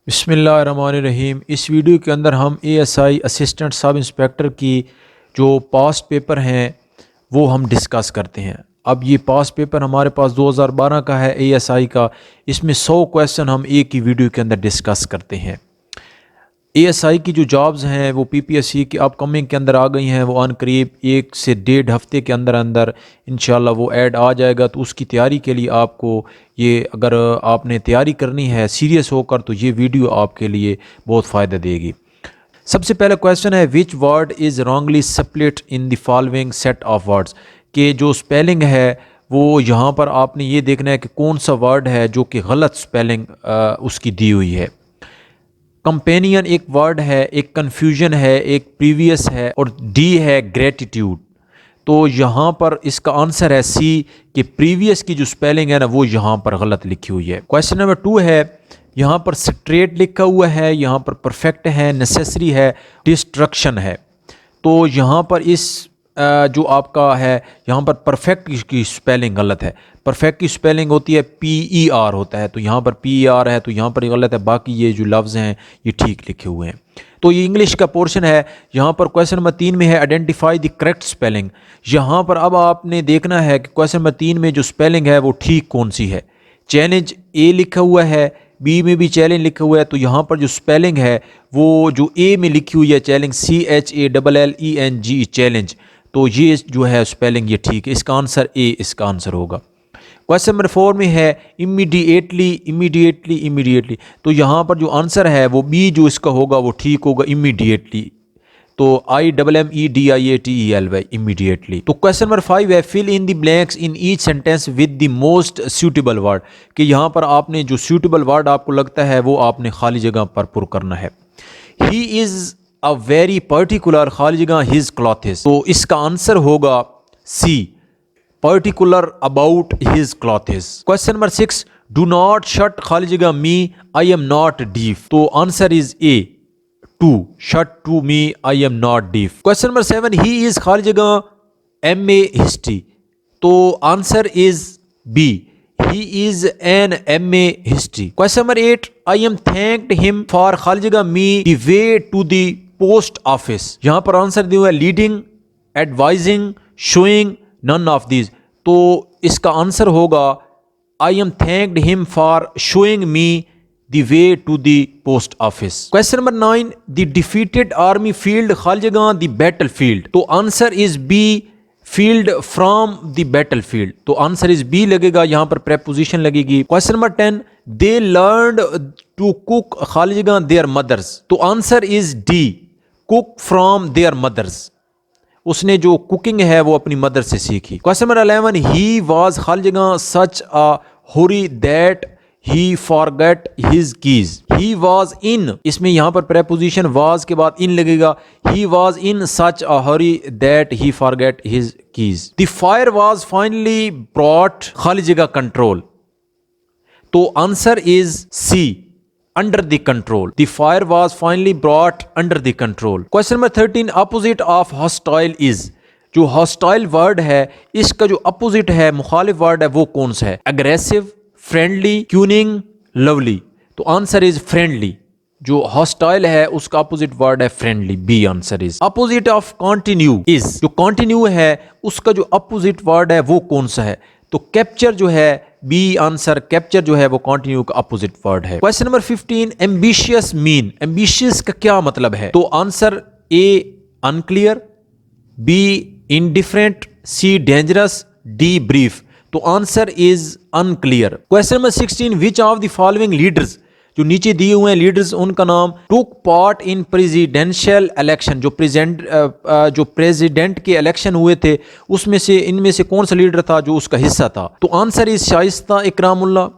बिस्मिल्लाहिर्रहमानिर्रहीम। इस वीडियो के अंदर हम एएसआई असिस्टेंट सब इंस्पेक्टर की जो पास्ट पेपर हैं वो हम डिस्कस करते हैं। अब ये पास्ट पेपर हमारे पास 2012 का है एएसआई का। इसमें 100 क्वेश्चन हम एक ही वीडियो के अंदर डिस्कस करते हैं। एएसआई की जो जॉब्स हैं वो पीपीएससी की अपकमिंग के अंदर आ गई हैं। वो अनकरीब 1 से 1.5 हफ्ते के अंदर अंदर इंशाल्लाह वो ऐड आ जाएगा। तो उसकी तैयारी के लिए आपको ये, अगर आपने तैयारी करनी है सीरियस होकर, तो ये वीडियो आपके लिए बहुत फ़ायदा देगी। सबसे पहला क्वेश्चन है, which word is wrongly split in the following set of words. के जो स्पेलिंग है वो यहाँ पर आपने ये देखना है कि कौन सा वर्ड है जो कि गलत स्पेलिंग उसकी दी हुई है। कंपेनियन एक वर्ड है, एक कन्फ्यूजन है, एक प्रीवियस है और डी है ग्रेटिट्यूड। तो यहाँ पर इसका आंसर है सी कि प्रीवियस की जो स्पेलिंग है ना वो यहाँ पर गलत लिखी हुई है। क्वेश्चन नंबर 2 है, यहाँ पर स्ट्रेट लिखा हुआ है, यहाँ पर परफेक्ट है, नेसेसरी है, डिस्ट्रक्शन है। तो यहाँ पर इस जो आपका है यहाँ पर परफेक्ट की स्पेलिंग गलत है। परफेक्ट की स्पेलिंग होती है PER होता है, तो यहाँ पर PER है, तो यहाँ पर गलत है। बाकी ये जो लफ्ज़ हैं ये ठीक लिखे हुए हैं। तो ये इंग्लिश का पोर्शन है। यहाँ पर क्वेश्चन नंबर 3 में है आइडेंटिफाई द करेक्ट स्पेलिंग। यहाँ पर अब आपने देखना है कि क्वेश्चन नंबर 3 में जो स्पेलिंग है वो ठीक कौन सी है। चैलेंज ए लिखा हुआ है, बी में भी चैलेंज लिखा हुआ है, तो यहाँ पर जो स्पेलिंग है वो जो ए में लिखी हुई है चैलेंज CHALLENG चैलेंज, तो ये जो है स्पेलिंग ये ठीक है। इसका आंसर ए इसका आंसर होगा। क्वेश्चन नंबर 4 में है इमीडिएटली, तो यहाँ पर जो आंसर है वो बी जो इसका होगा वो ठीक होगा, इमीडिएटली। तो IMMEDIATELY इमीडिएटली। तो क्वेश्चन नंबर 5 है, fill in the blanks in each sentence with the most suitable word. कि यहाँ पर आपने जो सूटेबल वर्ड आपको लगता है वो आपने खाली जगह पर पुर करना है। He is a very particular, खाली जगह हिज क्लॉथेस, तो इसका आंसर होगा C, particular about his clothes. Question number 6, do not shut, खाली जगह me, I am not deaf, तो answer is A, to shut to me, I am not deaf. Question number 7, he is खाली जगह MA history, तो answer is B, he is an MA history. Question number 8, I am thanked him for खाली जगह me the way to the post office, यहाँ पर answer दिया हुआ है leading, advising, showing, none of these, तो इसका आंसर होगा I am thanked him for showing me the way to the post office. Question number 9, the defeated army field खाली जगह द बैटल फील्ड, तो answer is B, field from the battle field, तो answer is B लगेगा, यहाँ पर preposition लगेगी। Question number 10, they learned to cook खाली जगह देयर मदर्स, तो answer is D, cook from their mothers, उसने जो कुकिंग है वो अपनी मदर से सीखी। क्वेश्चन नंबर 11, ही वॉज खाली जगह such a hurry that he forget his keys, he was in, इसमें यहाँ पर प्रेपोजिशन वॉज के बाद इन लगेगा, he was in such a hurry that he forget his keys. The fire was finally brought खाली जगह कंट्रोल, तो answer is C, under the control, the fire was finally brought under the control. Question number 13, opposite of hostile is, जो hostile word है इसका जो opposite है, मुखालिफ word है, वो कौन सा है। aggressive, friendly, cunning, lovely, तो आंसर इज friendly। जो hostile है उसका opposite word है friendly, B answer is. opposite of continue is, जो continue है उसका जो opposite word है वो कौन सा है, तो capture जो है बी आंसर, कैप्चर जो है वो कंटिन्यू का अपोजिट वर्ड है। Question number 15, ambitious mean, ambitious का क्या मतलब है, तो answer A unclear, B indifferent, C dangerous, D brief, तो answer is unclear. Question number 16, which of the following leaders, जो नीचे दिए हुए हैं लीडर्स उनका नाम, took part in presidential election, जो प्रेसिडेंट के इलेक्शन हुए थे उसमें से इनमें से कौन सा लीडर था जो उसका हिस्सा था, तो आंसर इज शाइस्ता इकरामुल्ला,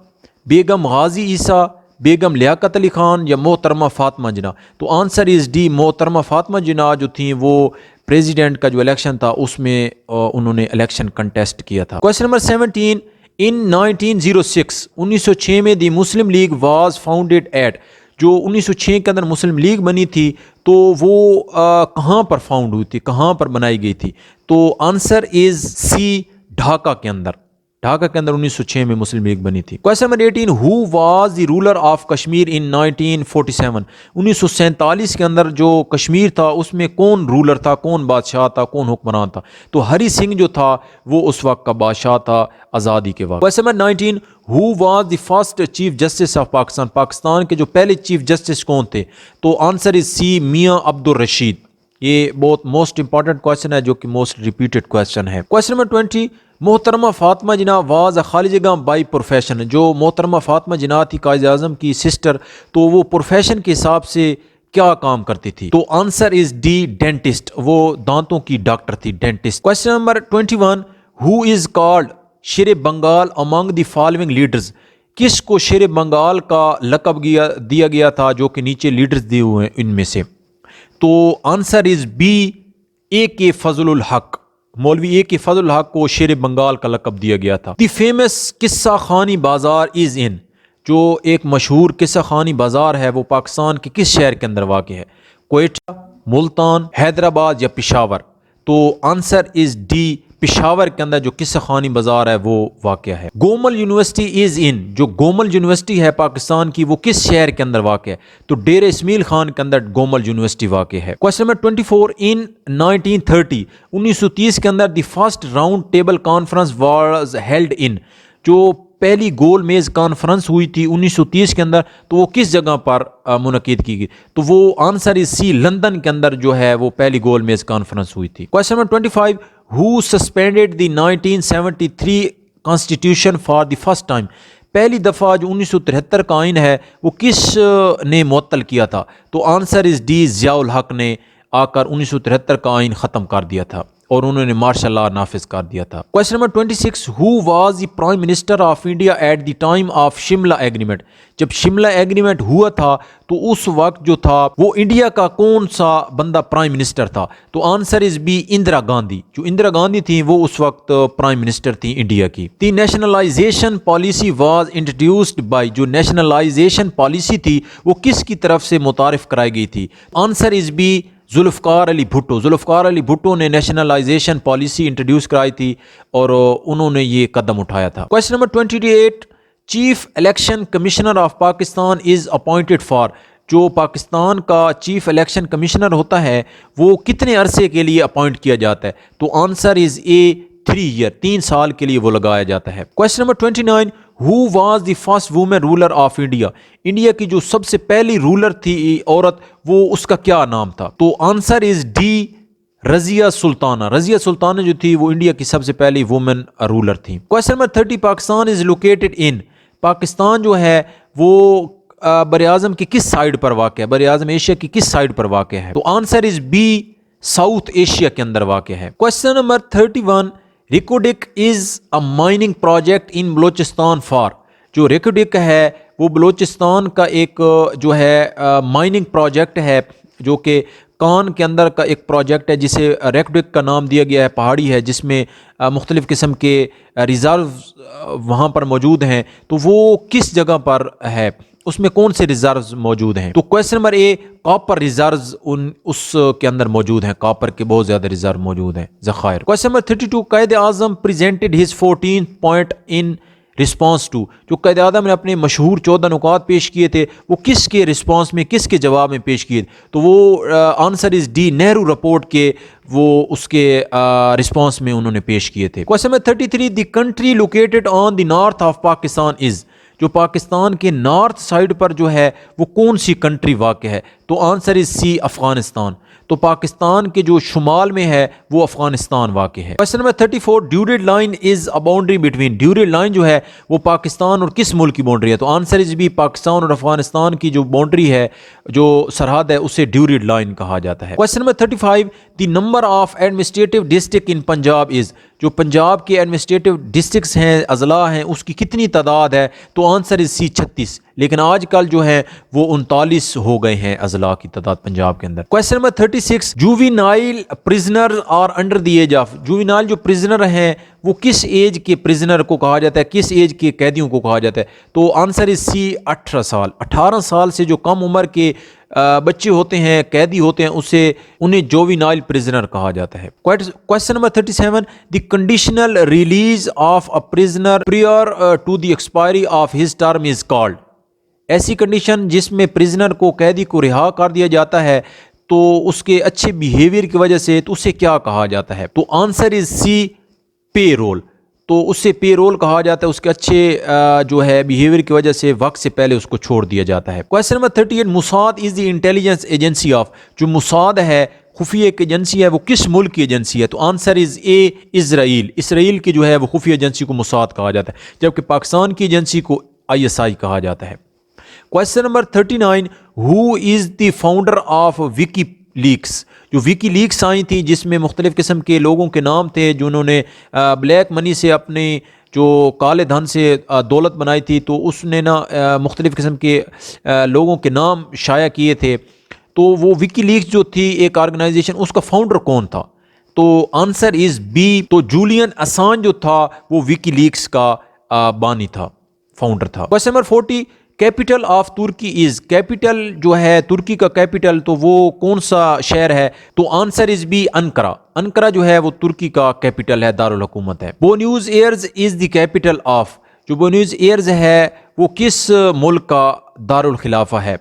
बेगम गाजी ईसा, बेगम लियाकत अली खान या मोहतरमा फातिमा जिन्ना, तो आंसर इज डी, मोहतरमा फातिमा जिन्ना जो थी वो प्रेसिडेंट का जो इलेक्शन था उसमें उन्होंने इलेक्शन कंटेस्ट किया था। क्वेश्चन नंबर 17, इन 1906 1906 में दी मुस्लिम लीग वाज फाउंडेड एट, जो 1906 के अंदर मुस्लिम लीग बनी थी तो वो कहाँ पर फाउंड हुई थी, कहाँ पर बनाई गई थी, तो आंसर इज सी, ढाका के अंदर, ढाका के अंदर 1906 में मुस्लिम लीग बनी थी। Question number 18, who was the ruler of Kashmir in 1947? 1947 के अंदर जो कश्मीर था उसमें कौन रूलर था, कौन बादशाह था, कौन हुक्मरान था? तो हरी सिंह जो था वो उस वक्त का बादशाह था आज़ादी के वक्त। Question number 19, who was the first chief justice of Pakistan? Pakistan के जो पहले चीफ जस्टिस कौन थे? तो आंसर इज सी, मियाँ अब्दुल रशीद। ये बहुत मोस्ट इंपॉर्टेंट क्वेश्चन है जो कि मोस्ट रिपीटेड क्वेश्चन है। क्वेश्चन नंबर 20, मोहतरमा फातिमा जिन्ना वाज अ खालिजगा बाई प्रोफेशन? जो मोहतरमा फातिमा जिन्ना थी कायद आज़म की सिस्टर, तो वो प्रोफेशन के हिसाब से क्या काम करती थी? तो आंसर इज डी, डेंटिस्ट। वो दांतों की डॉक्टर थी, dentist. Question number 21, who is called Sher Bengal among the following leaders? किसको शेर बंगाल का लकब दिया गया था जो कि नीचे लीडर्स दिए हुए हैं इनमें से? तो आंसर इज बी, ए के फजलुल हक। मौलवी ए के फजलुल हक को शेर बंगाल का लकब दिया गया था। द फेमस किस्सा खानी बाजार इज इन? जो एक मशहूर किस्सा खानी बाजार है वो पाकिस्तान के किस शहर के अंदर वाक़ है? कोयटा, मुल्तान, हैदराबाद या पेशावर? तो आंसर इज डी, पेशावर के अंदर जो किस्सा खानी बाजार है वो वाक़ है। Gomal university is in? जो गोमल यूनिवर्सिटी है पाकिस्तान की वो किस शहर के अंदर वाक़ है? तो डेर इस्माइल खान के अंदर गोमल यूनिवर्सिटी वाक़ है। क्वेश्चन नंबर 24, इन 1930 1930 के अंदर the first round table conference was held in? जो पहली गोल मेज़ कॉन्फ्रेंस हुई थी 1930 के अंदर, तो वो किस जगह पर मुनक़िद की गई? तो वो आंसर इज सी, लंदन के अंदर जो है वो पहली गोल मेज़ कॉन्फ्रेंस हुई थी। Question number 25, who suspended the 1973 constitution for the first time? पहली दफ़ा जो 1973 का आइन है वो किस ने मुअत्तल किया था? तो आंसर इज डी, ज़ियाउल हक ने आकर 1973 का आइन ख़त्म कर दिया था और उन्होंने मार्शल लॉ नाफिज कर दिया था। Question number 26, who was the prime minister of India at the time of Shimla agreement? जब शिमला एग्रीमेंट हुआ था तो उस वक्त जो था वो इंडिया का कौन सा बंदा प्राइम मिनिस्टर था? तो answer is B, Indira Gandhi. जो इंदिरा गांधी थी वो उस वक्त प्राइम मिनिस्टर थी इंडिया की। The nationalisation policy was introduced by? जो नेशनलाइजेशन पॉलिसी थी वो किसकी तरफ से मुतारिफ कराई गई थी? Answer is B, Zulfikar Ali Bhutto. Zulfikar Ali Bhutto ने नेशनलाइजेशन पॉलिसी इंट्रोड्यूस कराई थी और उन्होंने ये कदम उठाया था। Question number 28, chief election commissioner of Pakistan is appointed for? जो पाकिस्तान का चीफ इलेक्शन कमिश्नर होता है वो कितने अरसे के लिए अपॉइंट किया जाता है? तो आंसर इज़ ए, 3 ईयर, 3 साल के लिए वो लगाया जाता है। Question number 29, who was the first women ruler of India? India की जो सबसे पहली रूलर थी औरत, वो उसका क्या नाम था? तो answer is D, Razia Sultana. Razia Sultana जो थी वो इंडिया की सबसे पहली वुमेन रूलर थी। Question number 30, Pakistan is located in? Pakistan जो है वो बर-ए-आज़म की किस साइड पर वाक़ है? बर-ए-आज़म एशिया की किस साइड पर वाक़ है? तो answer is B, South Asia के अंदर वाक़ है। Question number 31, Rekodiq is a mining project in Balochistan for? जो रिकोडिक है वो बलोचिस्तान का एक जो है माइनिंग प्रोजेक्ट है जो कि कान के अंदर का एक प्रोजेक्ट है जिसे रिकोडिक का नाम दिया गया है। पहाड़ी है जिसमें मुख्तलिफ़ किस्म के रिज़र्व वहाँ पर मौजूद हैं। तो वो किस जगह पर है, उसमें कौन से रिजर्व्स मौजूद हैं? तो question number A, copper reserves उस के अंदर मौजूद हैं। कॉपर के बहुत ज़्यादा रिजर्व मौजूद हैं, ज़खायर। Question number 32, Quaid Azam presented his 14 point in response to? जो कायद आज़म ने अपने मशहूर 14 नुकात पेश किए थे वो किसके रिस्पॉन्स में, किसके जवाब में पेश किए? तो वो answer is D, Nehru report के वो उसके रिस्पॉन्स में उन्होंने पेश किए थे। Question number 33, the country located on the north of Pakistan is? जो पाकिस्तान के नॉर्थ साइड पर जो है वो कौन सी कंट्री वाक़ है? तो आंसर इज सी, अफगानिस्तान। तो पाकिस्तान के जो शुमाल में है वो अफगानिस्तान वाक़ है। Question number 34, Durand line is a boundary between? Durand line जो है वो पाकिस्तान और किस मुल्क की बाउंड्री है? तो आंसर इज बी, पाकिस्तान और अफगानिस्तान की जो बाउंड्री है, जो सरहद है, उसे ड्यूरेड लाइन कहा जाता है। Question number 35, the number of administrative district in Punjab is? जो पंजाब के एडमिनिस्ट्रेटिव डिस्ट्रिक्ट्स हैं, अजला हैं, उसकी कितनी तादाद है? तो आंसर इज सी, 36। लेकिन आजकल जो है वो 39 हो गए हैं अजला की तादाद पंजाब के अंदर। Question number 36, juvenile prisoner are under the age of? Juvenile जो प्रिजनर हैं वो किस एज के प्रिजनर को कहा जाता है, किस एज के कैदियों को कहा जाता है? तो आंसर इज सी, 18 साल। 18 साल से जो कम उम्र के बच्चे होते हैं, कैदी होते हैं, उन्हें जोविनाइल प्रिजनर कहा जाता है। Question number 37, the conditional release of a prisoner prior to the expiry of his term is called. ऐसी कंडीशन जिसमें प्रिजनर को, कैदी को रिहा कर दिया जाता है तो उसके अच्छे बिहेवियर की वजह से, तो उसे क्या कहा जाता है? तो आंसर इज सी, पे रोल। तो उससे पे रोल कहा जाता है, उसके अच्छे जो है बिहेवियर की वजह से वक्त से पहले उसको छोड़ दिया जाता है। Question number 38, Mossad is the intelligence agency of. जो मुसाद है, खुफिया एक एजेंसी है, वो किस मुल्क की एजेंसी है? तो answer is A, Israel. Israel की जो है वो खुफिया एजेंसी को मुसाद कहा जाता है, जबकि पाकिस्तान की एजेंसी को ISI कहा जाता है। Question number 39, who is the founder of WikiLeaks. जो विकीलीक्स आई थी जिसमें मुख्तलिफ किस्म के लोगों के नाम थे जिन्होंने ब्लैक मनी से अपने जो काले धन से दौलत बनाई थी, तो उसने ना मुख्तलिफ किस्म के लोगों के नाम शाया किए थे। तो वो विकीलीक्स जो थी एक ऑर्गेनाइजेशन, उसका फाउंडर कौन था? तो आंसर इज बी। तो जूलियन असान जो था वो विकीलीक्स का बानी था, फाउंडर था। Question number 40, capital of Turkey is. Capital जो है तुर्की का कैपिटल, तो वो कौन सा शहर है? तो आंसर इज बी, अंकरा। अंकरा जो है वो तुर्की का कैपिटल है, दारुल हुकूमत है। Buenos Aires is the capital of. जो बुएनोस एयर्स है वो किस मुल्क का दारुल खिलाफा है?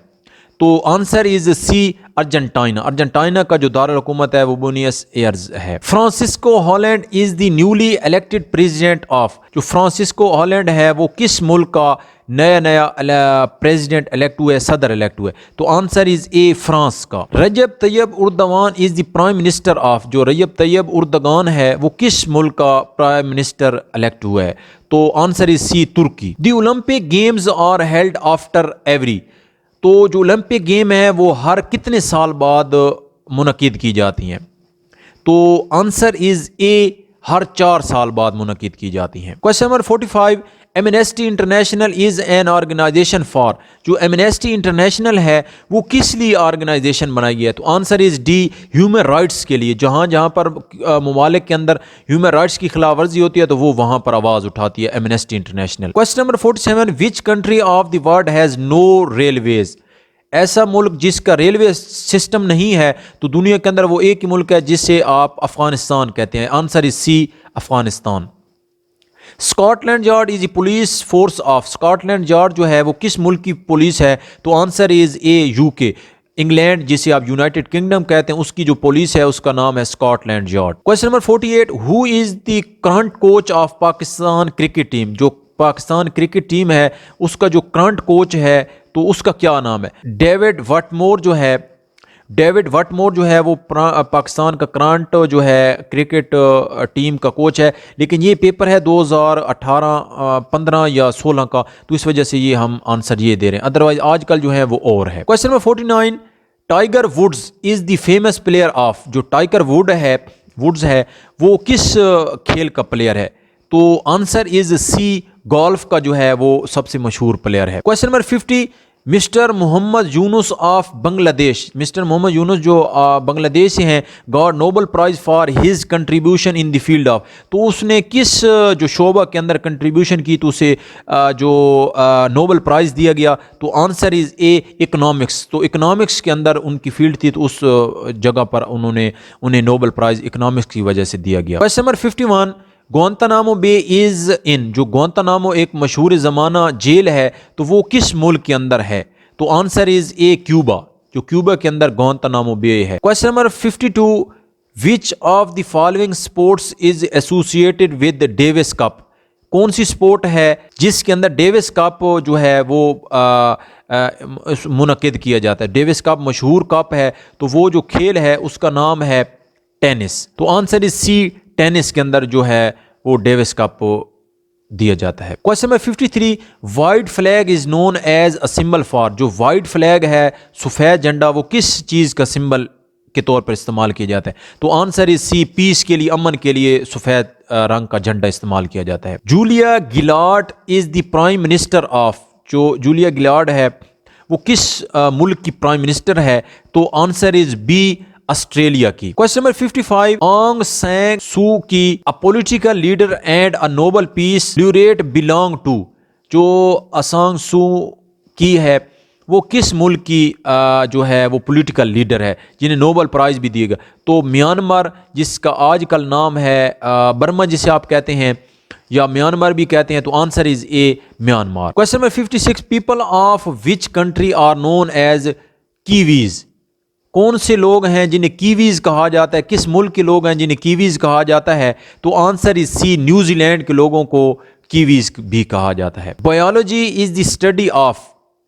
तो answer is C, Argentina. Argentina का जो दारुल हुकूमत है वो बुएनोस एयर्स है। Francisco Holland is the newly elected president of. जो फ्रांसिस्को हॉलैंड है वो किस मुल्क का नया प्रेसिडेंट इलेक्ट हुआ है, सदर इलेक्ट हुआ है? तो आंसर इज ए, फ्रांस का। Recep Tayyip Erdogan is the prime minister of. जो रजब तैयब उर्दगान है वो किस मुल्क का प्राइम मिनिस्टर इलेक्ट हुआ है? तो answer is C, Turkey. The Olympic games are held after every. तो जो ओलंपिक गेम है वो हर कितने साल बाद मुनक्किद की जाती हैं? तो आंसर इज ए, हर 4 साल बाद मुनक्किद की जाती हैं। Question number 45, Amnesty International is an organisation for. जो एमनेस्टी इंटरनेशनल है वो किस लिए ऑर्गेनाइजेशन बनाई गई है? तो answer is D, human rights के लिए। जहाँ पर ममालिक के अंदर ह्यूमन राइट्स की खिलाफ वर्जी होती है तो वो वहाँ पर आवाज़ उठाती है Amnesty International. Question number 47, which country of the world has no railways. ऐसा मुल्क जिसका रेलवे सिस्टम नहीं है, तो दुनिया के अंदर वो एक ही मुल्क है जिसे आप अफगानिस्तान कहते हैं। Answer is C, Afghanistan. Scotland Yard is police force of. Scotland Yard जो है वो किस मुल्क की पुलिस है? तो answer is A, UK। England, जिसे आप यूनाइटेड किंगडम कहते हैं, उसकी जो पुलिस है उसका नाम है Scotland yard. Question number 48, who is the current coach of Pakistan cricket team. जो पाकिस्तान क्रिकेट टीम है उसका जो करंट कोच है तो उसका क्या नाम है? डेविड वटमोर जो है, डेविड वटमोर जो है वो पाकिस्तान का करंट जो है क्रिकेट टीम का कोच है। लेकिन ये पेपर है 2018, 15 या 16 का, तो इस वजह से ये हम आंसर ये दे रहे हैं, अदरवाइज आजकल जो है वो और है। Question number 49, Tiger Woods is the famous player of. जो टाइगर वुड्स है वो किस खेल का प्लेयर है? तो आंसर इज सी, गोल्फ का जो है वो सबसे मशहूर प्लेयर है। Question number 50, Mister Mohammad Yunus of Bangladesh. Mister Mohammad Yunus जो बांग्लादेश से हैं, got Nobel prize for his contribution in the field of. तो उसने किस जो शोबा के अंदर कंट्रीब्यूशन की तो उसे जो नोबल प्राइज़ दिया गया? तो आंसर इज़ ए, इकनॉमिक्स। तो इकनॉमिक्स के अंदर उनकी फील्ड थी तो उस जगह पर उन्हें नोबल प्राइज़ इकनॉमिक्स की वजह से दिया गया। Question number 51, Guantanamo Bay is in. जो ग्वांतानामो एक मशहूर ज़माना जेल है तो वो किस मुल्क के अंदर है? तो आंसर इज़ ए, क्यूबा। जो क्यूबा के अंदर ग्वांतानामो बे है। Question number 52, which of the following sports is associated with Davis cup. कौन सी स्पोर्ट है जिसके अंदर डेविस कप जो है वो मुनक्किद किया जाता है? डेविस कप मशहूर कप है, तो वो जो खेल है उसका नाम है टेनिस। तो आंसर इज सी, टेनिस के अंदर जो है वो डेविस कप दिया जाता है। Question number 53, white flag is known as a symbol for. जो वाइट फ्लैग है, सफ़ेद झंडा, वो किस चीज़ का सिंबल के तौर पर इस्तेमाल किया जाता है? तो आंसर इज सी, पीस के लिए, अमन के लिए सफ़ेद रंग का झंडा इस्तेमाल किया जाता है। Julia Gillard is the prime minister of. जो जूलिया गिलार्ड है वो किस मुल्क की प्राइम मिनिस्टर है? तो आंसर इज बी, ऑस्ट्रेलिया की। Question number 55, Aung San Suu Kyi a political leader and a Nobel peace laureate belong to. जो असंग सू की है वो किस मुल्क की जो है वो पॉलिटिकल लीडर है जिन्हें नोबेल प्राइज़ भी दिएगा? तो म्यांमार, जिसका आजकल नाम है बर्मा जिसे आप कहते हैं या म्यांमार भी कहते हैं, तो answer is A Myanmar. Question number 56, people of which country are known as Kiwis? कौन से लोग हैं जिन्हें कीवीज कहा जाता है? किस मुल्क के लोग हैं जिन्हें कीवीज कहा जाता है? तो आंसर इज सी, न्यूजीलैंड के लोगों को कीवीज भी कहा जाता है। Biology is the study of,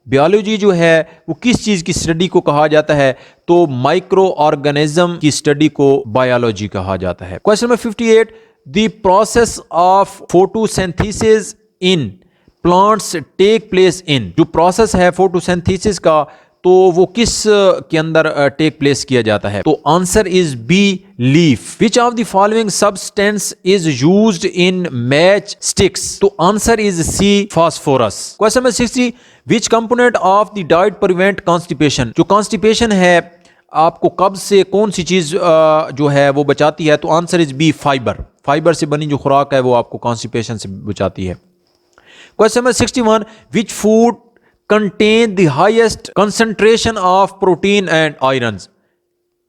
biology जो है वो किस चीज़ की स्टडी को कहा जाता है? तो माइक्रो ऑर्गेनिज्म की स्टडी को बायोलॉजी कहा जाता है। Question number 58, the process of photosynthesis in plants take place in, जो प्रोसेस है फोटोसिंथेसिस का तो वो किस के अंदर टेक प्लेस किया जाता है? तो answer is B, leaf. Which of the following substance is used in match sticks? तो answer is C, phosphorus. Question number 60, which component of the diet prevent constipation? जो कॉन्स्टिपेशन है, आपको कब्ज से कौन सी चीज जो है वो बचाती है? तो answer is B, fibre. Fibre से बनी जो खुराक है वो आपको कॉन्स्टिपेशन से बचाती है। Question number 61, which food contain the highest concentration of protein and iron?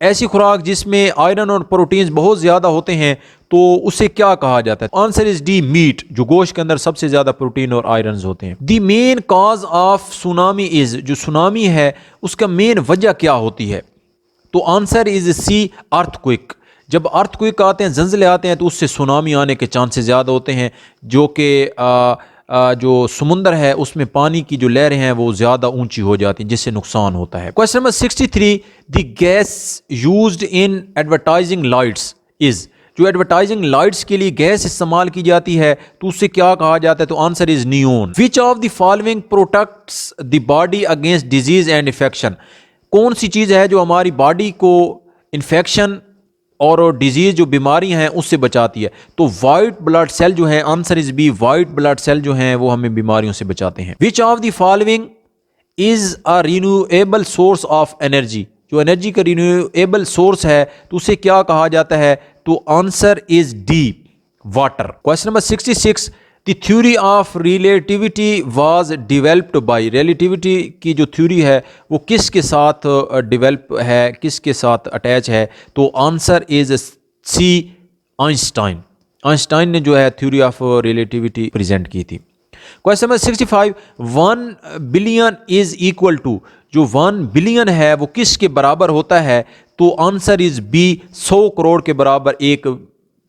ऐसी खुराक जिसमें आयरन और प्रोटीन बहुत ज्यादा होते हैं तो उसे क्या कहा जाता है? Answer is D, meat. जो गोश्त के अंदर सबसे ज्यादा प्रोटीन और आयरन होते हैं। The main cause of tsunami is, जो सुनामी है उसका मेन वजह क्या होती है? तो आंसर इज सी, अर्थक्वेक। जब अर्थक्वेक आते हैं, जंजले आते हैं, तो उससे सुनामी आने के चांसेस ज़्यादा होते हैं, जो कि जो समुंदर है उसमें पानी की जो लहरें हैं वो ज़्यादा ऊंची हो जाती हैं, जिससे नुकसान होता है। Question number 63, the gas used in advertising lights is, जो एडवर्टाइजिंग लाइट्स के लिए गैस इस्तेमाल की जाती है तो उससे क्या कहा जाता है? तो answer is neon. Which of the following protects the body against disease and infection? कौन सी चीज़ है जो हमारी बॉडी को इन्फेक्शन और डिजीज जो बीमारी हैं उससे बचाती है? तो वाइट ब्लड सेल जो है, answer is B, white blood cell जो हैं वो हमें बीमारियों से बचाते हैं। Which of the following is a renewable source of energy? जो एनर्जी का रिन्यूएबल सोर्स है तो उसे क्या कहा जाता है? तो answer is D, water. Question number 66, the theory of relativity was developed by, relativity की जो थ्योरी है वो किसके साथ डेवलप है, किसके साथ अटैच है? तो answer is C, Einstein. Einstein ने जो है थ्योरी ऑफ रिलेटिविटी प्रेजेंट की थी। Question number 65, 1 billion is equal to, जो 1 बिलियन है वो किसके बराबर होता है? तो आंसर इज बी, 100 करोड़ के बराबर 1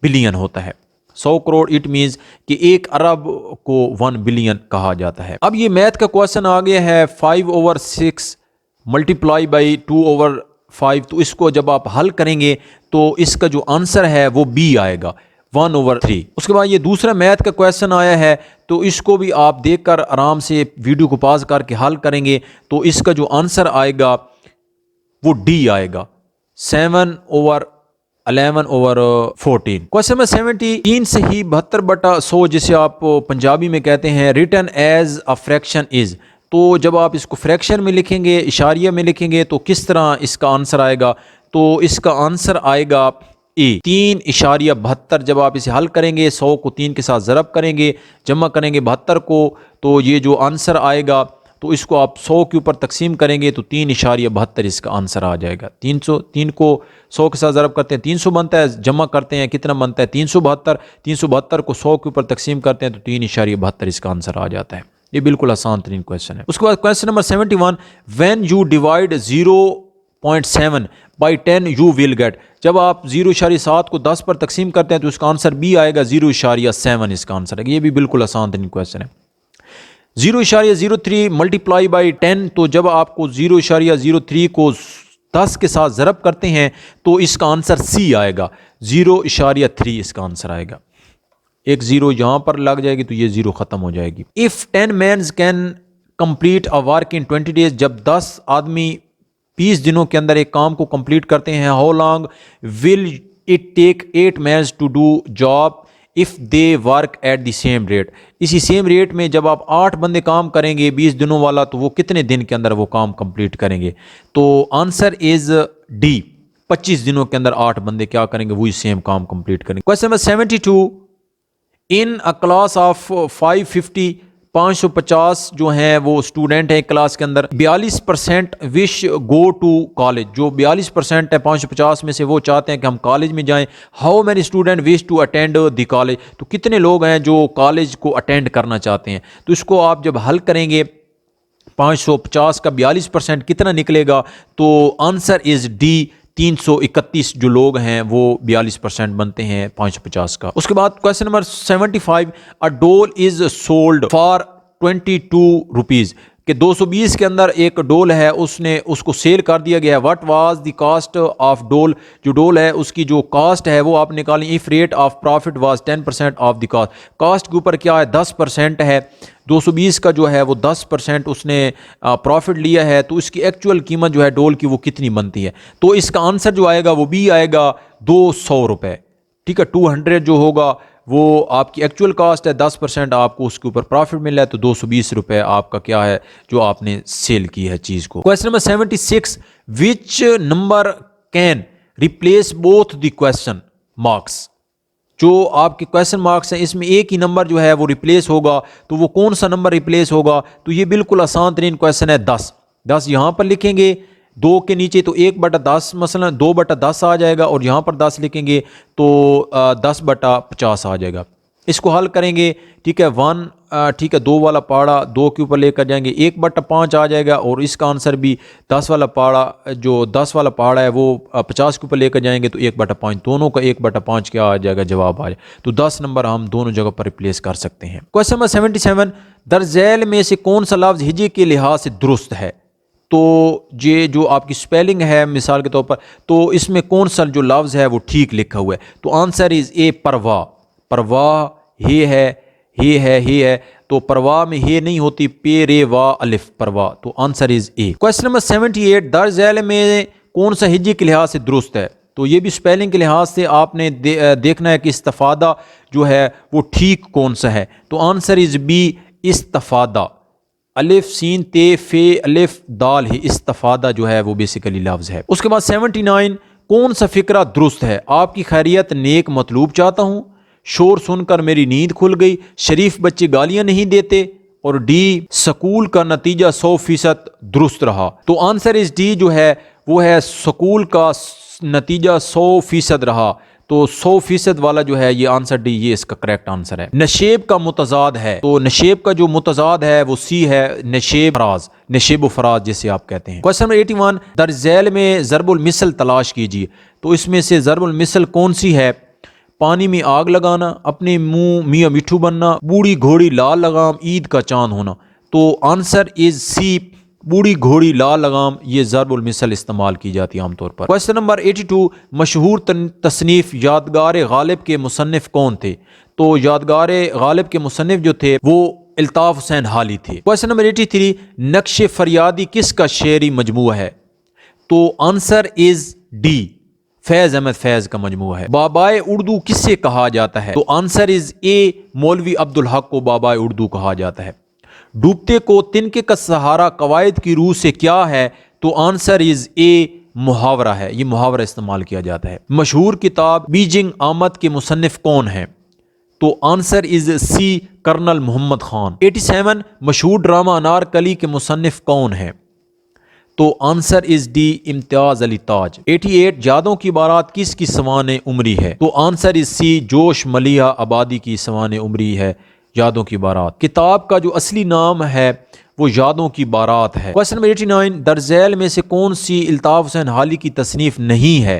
बिलियन होता है। 100 करोड़ इट मीन्स कि 1 अरब को 1 बिलियन कहा जाता है। अब ये मैथ का क्वेश्चन आ गया है 5/6 मल्टीप्लाई बाई 2/5, तो इसको जब आप हल करेंगे तो इसका जो आंसर है वो बी आएगा, 1/3। उसके बाद ये दूसरा मैथ का क्वेश्चन आया है तो इसको भी आप देखकर आराम से वीडियो को पॉज करके हल करेंगे तो इसका जो आंसर आएगा वो डी आएगा, 7/11/14। क्वेश्चन नंबर 70, 3 से ही 72/100 जिसे आप पंजाबी में कहते हैं, written as a fraction is, तो जब आप इसको फ्रैक्शन में लिखेंगे, इशारिया में लिखेंगे तो किस तरह इसका आंसर आएगा? तो इसका आंसर आएगा ए, 3.72। जब आप इसे हल करेंगे, 100 को 3 के साथ ज़रब करेंगे, जमा करेंगे 72 को, तो ये जो आंसर आएगा तो इसको आप 100 के ऊपर तकसीम करेंगे तो 3.72 इसका आंसर आ जाएगा। 3 को 100 के साथ ज़रब करते हैं 300 बनता है, जमा करते हैं कितना बनता है 372, 372 को 100 के ऊपर तकसीम करते हैं तो 3.72 इसका आंसर आ जाता है। ये बिल्कुल आसान तरीन क्वेश्चन है। उसके बाद question number 71, when you divide 0.7 by 10 you will get, जब आप 0.7 को 10 पर तकसीम करते हैं तो इसका आंसर बी आएगा, 0.7 इसका आंसर है। ये भी बिल्कुल आसान तरीन क्वेश्चन है। 0.03 मल्टीप्लाई बाई 10, तो जब आपको 0.03 को 10 के साथ ज़रब करते हैं तो इसका आंसर सी आएगा, 0.3 इसका आंसर आएगा। एक 0 यहाँ पर लग जाएगी तो ये 0 ख़त्म हो जाएगी। If 10 mans can complete a work in 20 days, जब 10 आदमी 20 दिनों के अंदर एक काम को कंप्लीट करते हैं, how long will it take 8 mans to do job if they work at the same rate, इसी सेम रेट में जब आप 8 बंदे काम करेंगे 20 दिनों वाला तो वो कितने दिन के अंदर वो काम कंप्लीट करेंगे? तो आंसर इज डी, 25 दिनों के अंदर 8 बंदे क्या करेंगे, वही सेम काम कंप्लीट करेंगे। Question number 72, in a class of 550 550 जो हैं वो स्टूडेंट हैं क्लास के अंदर, 42% विश गो टू कॉलेज, जो 42% है 550 में से वो चाहते हैं कि हम कॉलेज में जाएं। How many student wish to attend the college, तो कितने लोग हैं जो कॉलेज को अटेंड करना चाहते हैं। तो इसको आप जब हल करेंगे 550 का 42% कितना निकलेगा, तो आंसर इज डी 331 जो लोग हैं वो 42% बनते हैं 550 का। उसके बाद क्वेश्चन नंबर 75, अ डोल इज सोल्ड फॉर 22 रुपीज़, कि 220 के अंदर एक डोल है उसको सेल कर दिया गया है। What was the cost of डोल, जो डोल है उसकी जो कॉस्ट है वो आप निकालें। If rate of profit was 10% of the cost, cost के ऊपर क्या है 10% है, 220 का जो है वो 10% उसने प्रॉफिट लिया है, तो इसकी एक्चुअल कीमत जो है डोल की वो कितनी बनती है। तो इसका आंसर जो आएगा वो भी आएगा 200 रुपये। ठीक है, 200 जो होगा वो आपकी एक्चुअल कॉस्ट है, 10% आपको उसके ऊपर प्रॉफिट मिला है, तो 220 रुपये आपका क्या है जो आपने सेल की है चीज़ को। Question number 76, which number can replace both the question marks, जो आपके क्वेश्चन मार्क्स हैं इसमें एक ही नंबर जो है वो रिप्लेस होगा, तो वो कौन सा नंबर रिप्लेस होगा। तो ये बिल्कुल आसान तरीन क्वेश्चन है, 10 यहाँ पर लिखेंगे, 2 के नीचे तो 1/10 मसलन 2/10 आ जाएगा, और यहाँ पर 10 लिखेंगे तो 10/50 आ जाएगा। इसको हल करेंगे, ठीक है, 1 ठीक है 2 वाला पहाड़ा 2 के ऊपर लेकर जाएंगे 1/5 आ जाएगा, और इसका आंसर भी 10 वाला पहाड़ा, जो 10 वाला पहाड़ा है वो 50 के ऊपर लेकर जाएंगे तो 1/5, दोनों का 1/5 क्या आ जाएगा जवाब आ जाए। तो 10 नंबर हम दोनों जगह पर रिप्लेस कर सकते हैं। क्वेश्चन नंबर 77, दरजैल में से कौन सा लफ्ज़ हिजे के लिहाज से दुरुस्त है। तो ये जो आपकी स्पेलिंग है मिसाल के तौर पर, तो इसमें कौन सा जो लफ्ज़ है वो ठीक लिखा हुआ है। तो आंसर इज़ ए परवाह, परवाह हे है, तो परवाह में हे नहीं होती, पे रे वाह अलिफ परवाह, तो answer is A. Question number 78, दर झैल में कौन सा हिज्जे के लिहाज से दुरुस्त है। तो ये भी स्पेलिंग के लिहाज से आपने देखना है कि इस्तफादा जो है वो ठीक कौन सा है। तो आंसर इज बी इस्तफादा, अलिफ सीन ते फे अलिफ दाल ही, इस्तफादा जो है वो बेसिकली लफ्ज़ है। उसके बाद 79, कौन सा फिक्रा दुरुस्त है। आपकी खैरियत नेक मतलूब चाहता हूँ, शोर सुनकर मेरी नींद खुल गई, शरीफ बच्चे गालियां नहीं देते, और डी स्कूल का नतीजा 100% दुरुस्त रहा। तो आंसर इस डी जो है वो है स्कूल का नतीजा 100% रहा, तो 100% वाला जो है ये आंसर डी, ये इसका करेक्ट आंसर है। नशेब का मुतजाद है, तो नशेब का जो मुतजाद है वो सी है, नशेब फराज, नशेब फराज जिसे आप कहते हैं। क्वेश्चन नंबर 81, दरजैल में ज़रबुल मिसल तलाश कीजिए। तो इसमें से ज़रबुल मिसल कौन सी है। पानी में आग लगाना, अपने मुंह मियाँ मिठू बनना, बूढ़ी घोड़ी लाल लगाम, ईद का चांद होना। तो आंसर इज सी, बूढ़ी घोड़ी लाल लगाम, ये ज़रबुल मिसल इस्तेमाल की जाती है आमतौर पर। क्वेश्चन नंबर 82, मशहूर तसनीफ़ यादगार गालिब के मुसन्निफ कौन थे। तो यादगार गालिब के मुसन्निफ जो थे वो अल्ताफ़ हुसैन हाली थे। क्वेश्चन नंबर 83, नक्श फरियादी किसका शेरी मजमूआ है। तो आंसर इज डी, फैज़ अहमद फैज़ का मजमूआ है। बाबाए उर्दू किससे कहा जाता है। तो आंसर इज ए, मौलवी अब्दुल हक को बाबाए उर्दू कहा जाता है। डूबते को तिनके का सहारा कवायद की रूह से क्या है। तो आंसर इज ए, मुहावरा है, ये मुहावरा इस्तेमाल किया जाता है। मशहूर किताब बीजिंग आमद के मुसन्निफ कौन है। तो answer is C, colonel Mohammad Khan. 87, मशहूर ड्रामा अनारकली के मुसन्निफ कौन है। तो answer is D, Imtiaz Ali Taj. 88, यादों की बारात किसकी सवाने उमरी है। तो आंसर इज सी, जोश मलिया आबादी की सवाने उमरी है यादों की बारात। किताब का जो असली नाम है वो यादों की बारात है। क्वेश्चन नंबर 89, दरजैल में से कौन सी अल्ताफ़ हुसैन हाली की तसनीफ नहीं है।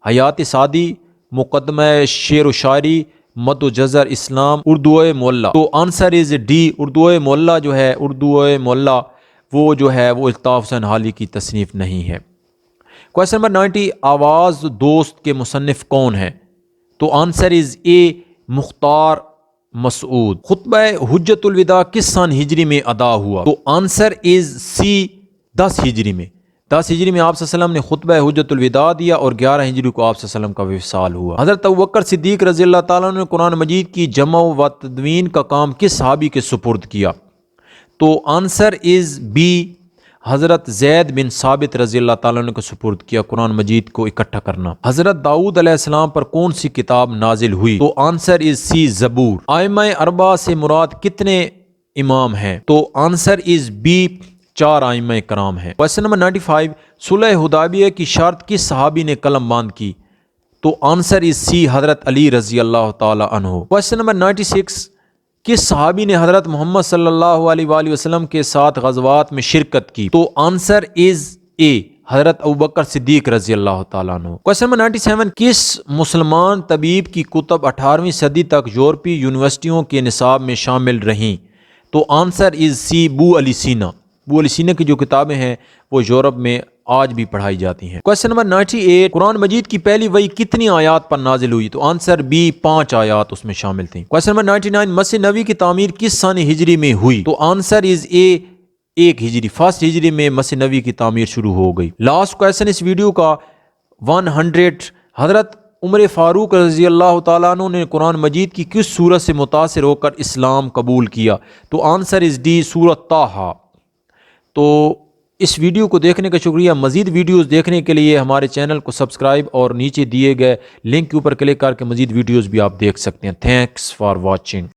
हयात सादी, मुकदमा शेर व शायरी, मद जज़र इस्लाम, उर्दू मोल्ला। तो answer is D, Urdu Molla जो है, उर्दू मोल्ला वो जो है वो अल्ताफ़ हुसैन हाली की तसनीफ़ नहीं है। क्वेश्चन नंबर 90, आवाज़ दोस्त के मुसन्निफ कौन है। तो answer is A, Mukhtar Masood. खुतबा हुज्जतुल विदा किस सन हिजरी में अदा हुआ। तो आंसर इज सी, 10 हिजरी में। 10 हिजरी में आप सल्लल्लाहु अलैहि वसल्लम ने खुतबा हुज्जतुल विदा दिया, और 11 हिजरी को आप सल्लल्लाहु अलैहि वसल्लम का विसाल हुआ। हज़रत अबू बकर सिद्दीक़ रज़ी अल्लाह ताला अन्हु ने कुरान मजीद की जमा व तदवीन का काम किस सहाबी के सुपुर्द किया। तो आंसर इज बी, हज़रत ज़ैद बिन साबित रज़ी अल्लाह ताला अन्हु को सुपुर्द किया कुरान मजीद को इकट्ठा करना। हज़रत दाऊद अलैहिस्सलाम पर कौन सी किताब नाजिल हुई। तो आंसर इज सी, ज़बूर। आइम्मा अरबा से मुराद कितने इमाम हैं? तो आंसर इज बी, 4 आइम्मा कराम हैं। क्वेश्चन नंबर 95, सुलह हुदैबिया की शर्त किस सहाबी ने कलम बांध की? तो आंसर इज सी, हज़रत अली रजी अल्लाह ताला अन्हु। क्वेश्चन नंबर 96, किस सहाबी ने हज़रत मोहम्मद सल्लल्लाहु अलैहि वसल्लम के साथ गज़वात में शिरकत की? तो आंसर इज ए, हज़रत अबू बकर सिद्दीक रजी अल्लाह ताला अन्हु। क्वेश्चन नंबर 97, किस मुसलमान तबीब की कुतब 18वीं सदी तक यूरोपीय यूनिवर्सिटियों के निसाब में शामिल रहीं? तो आंसर इज सी, बू अली सीना। बू अली सीना की जो किताबें हैं वो यूरोप में आज भी पढ़ाई जाती हैं। क्वेश्चन नंबर 98, कुरान मजीद की पहली वही कितनी आयात पर नाजिल हुई? तो आंसर बी, 5 आयात उसमें शामिल थी। क्वेश्चन नंबर 99, मस्जिद नबी की तामीर किस सन हिजरी में हुई? तो आंसर इज ए, 1 हिजरी, फर्स्ट हिजरी में मस्जिद नबी की तामीर शुरू हो गई। लास्ट क्वेश्चन इस वीडियो का 100, हजरत उमर फारूक रजी अल्लाह ताला अन्हु ने कुरान मजीद की किस सूरत से मुतासिर होकर इस्लाम कबूल किया? तो आंसर इज डी, सूरत ताहा। तो इस वीडियो को देखने का शुक्रिया। मज़ीद वीडियोस देखने के लिए हमारे चैनल को सब्सक्राइब और नीचे दिए गए लिंक के ऊपर क्लिक करके मज़ीद वीडियोस भी आप देख सकते हैं। Thanks for watching.